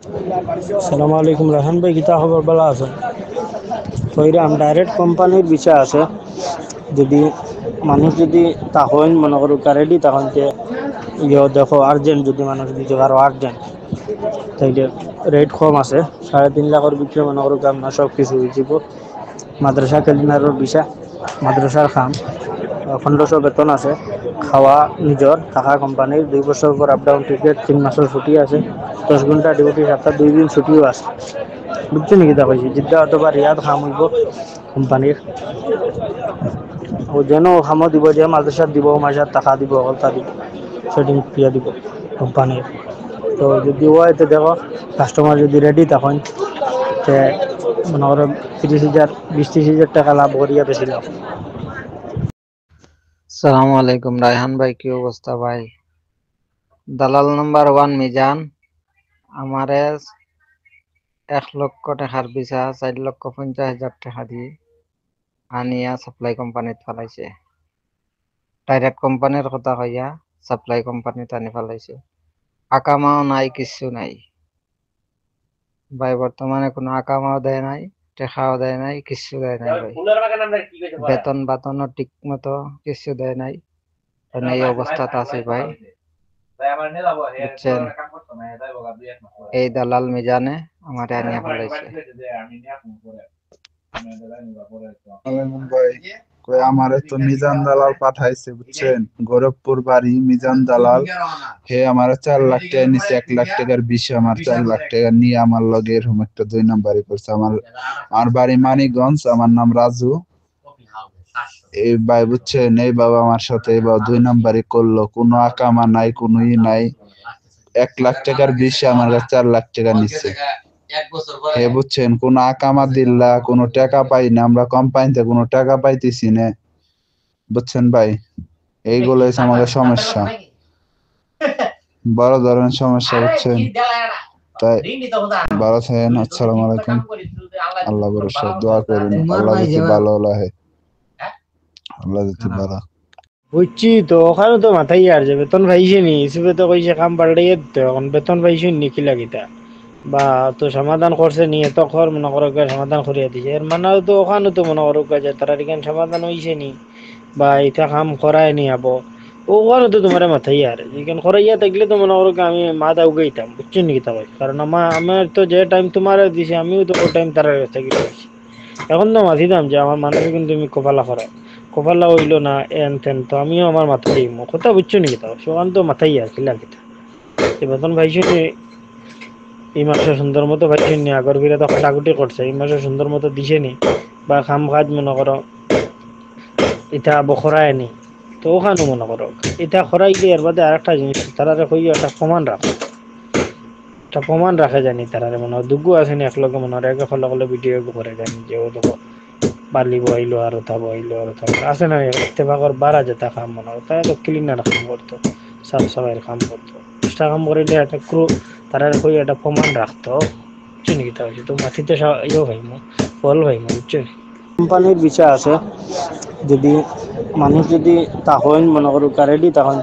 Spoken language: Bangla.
আসসালামু আলাইকুম রাহান ভাই, কিতা খবর? ভালো আছেন? কইরাম ডাইরেক্ট কোম্পানির বিষয় আছে। যদি মানুষ যদি তখন মনে করুক রেডি, তখন দেখো আর্জেন্ট, যদি মানুষ দিতে পারো আর্জেন্ট, তাইলে রেট কম আছে। 3.5 লাখের ভিতরে মনে করুক আপনার সব কিছু হয়ে যাব। মাদ্রাসা ক্যালিনারের বিষয়, মাদ্রাসার খাম, 1500 বেতন আছে, খাওয়া নিজর, টাকা কোম্পানির, 2 বছর পর আপ ডাউন টিকেট, 3 মাসের ছুটি আছে, 10 ঘন্টা ডিউটি, সপ্তাহ 2 দিন ছুটিও আছে। বুঝছো নাকি? তা কইছি জিদ্দা অথবা রিয়াদ খাম হইব কোম্পানির। ও যেন খামো দিব, যে মাদ্রাসার দিব, মাসার টাকা দিব, হলতা দিব, সেটিং ক্রিয়া দিব কোম্পানির। তো যদি হয় তো দেখো, কাস্টমার যদি রেডি তখন তে মনে করো 30,000 20-30,000 টাকা লাভ করিয়া বেশি লাভ। সালামু আলাইকুম রায়হান ভাই, কি অবস্থা ভাই? দালাল নাম্বার 1 মিজান আমারে 1 লক্ষ টাকার ভিসা 4,50,000 টাকা দিয়ে আনিয়া সাপ্লাই কোম্পানিত ফেলাইছে। ডাইরেক্ট কোম্পানির কথা কইয়া সাপ্লাই কোম্পানিত আনি ফেলাইছে। আকামাও নাই, কিচ্ছু নাই ভাই। বর্তমানে কোনো আকামাও দেয় নাই, টাকাও দেয় নাই, কিচ্ছু দেয় নাই ভাই। বেতন বাতনও ঠিক মতো কিচ্ছু দেয় নাই। এই অবস্থাতে আছে ভাই, বুঝছেন? এই দালাল মিজানে আমার আনিয়া ফেলাইছে। ভাই কই আমারে তো মিজান দালাল পাঠাইছে, বুঝছেন? গোরখপুর বাড়ি মিজান দালাল। হে আমারে 4 লাখ টাকা নিছে, 1 লাখ টাকার বিষয় আমার 4 লাখ টাকা নিয়ে আমার লগে এরকম একটা 2 নাম্বারি করছে। আমার বাড়ি মানিকগঞ্জ, আমার নাম রাজু। এই ভাই বুঝছেন, এই বাবা আমার সাথে এই বাবা 2 নাম্বারি করলো। কোনো আকামা নাই, কোনো নাই। 1 লাখ টাকার বিষয় আমার কাছে 4 লাখ টাকা নিচ্ছে। হে বুঝছেন, কোন আকামা দিল্লা, কোনো টাকা পাই না, আমরা কোম্পানিতে কোনো টাকা পাইতেছি না, বুঝছেন ভাই? এইগুলো হচ্ছে আমাদের সমস্যা, বড় ধরনের সমস্যা, বুঝছেন? তাই ভালো থাকেন। আসসালামু আলাইকুম। আল্লাহ ভরসা, দোয়া করুন, আল্লাহ যদি ভালো লাগে, আল্লাহ যদি ভালো। বুঝছি তো, ওখানে তো মাথায় আর যে বেতন পাইছে নি, হিসেবে তো কইছে কাম বাড়াইয়ে দিতে, এখন বেতন পাইছে নি কি লাগিতা বা তো সমাধান করছে নি, এত খর মনে করো সমাধান করিয়া দিছে। এর মানে তো ওখানে তো মনে করো যে তারা এখানে সমাধান হইছে নি বা এটা কাম করায় নি আবো, ওখানে তো তোমার মাথায় আর এখানে করাইয়া থাকলে তো মনে করো আমি মাথা উগাইতাম। বুঝছো নাকি? তা ভাই, কারণ আমার তো যে টাইম তোমার দিছে, আমিও তো ওই টাইম তারা থাকি। এখন তো মাথিতাম যে আমার মানুষ কিন্তু তুমি কপালা করাও, কপালা হইলো না এন তেন, তো আমিও আমার মাথা দিই কথা। বুঝছো নাকি? তাও সকান তো মাথায় আর কিলা কিতা বেতন পাইছো নি, এই মাসে সুন্দর মতো পাইছো নি, আগর ফিরে তো কাটাকুটি করছে, এই মাসে সুন্দর মতো দিছে নি বা খাম কাজ মনে করো এটা বখরায় নি, তো ওখানে মনে করো এটা খরাইলে এর বাদে আর একটা জিনিস তারা হইয়া একটা প্রমাণ রাখো, একটা প্রমাণ রাখে জানি তারা মনে হয় দুগু আসেনি একলগে মনে হয় একে ফলো করলে ভিডিও করে জানি যে ও দেখো বালি বইলো আর তা বইলো আর তা আছে না, ইত্তেফাকর বাড়া যেটা কাম মনে হয় তারা তো ক্লিনার কাম করতো, সাফ সাফাইয়ের কাম করতো, এক্সট্রা কাম করিলে একটা ক্রু তারা কই একটা প্রমাণ রাখতো। বুঝছো নাকি? তা হচ্ছে তো মাটিতে ইয়ে ভাইমো ফল ভাইমো। বুঝছো? কোম্পানির বিষয় আছে। যদি মানুষ যদি তখন মনে করুক রেডি, তখন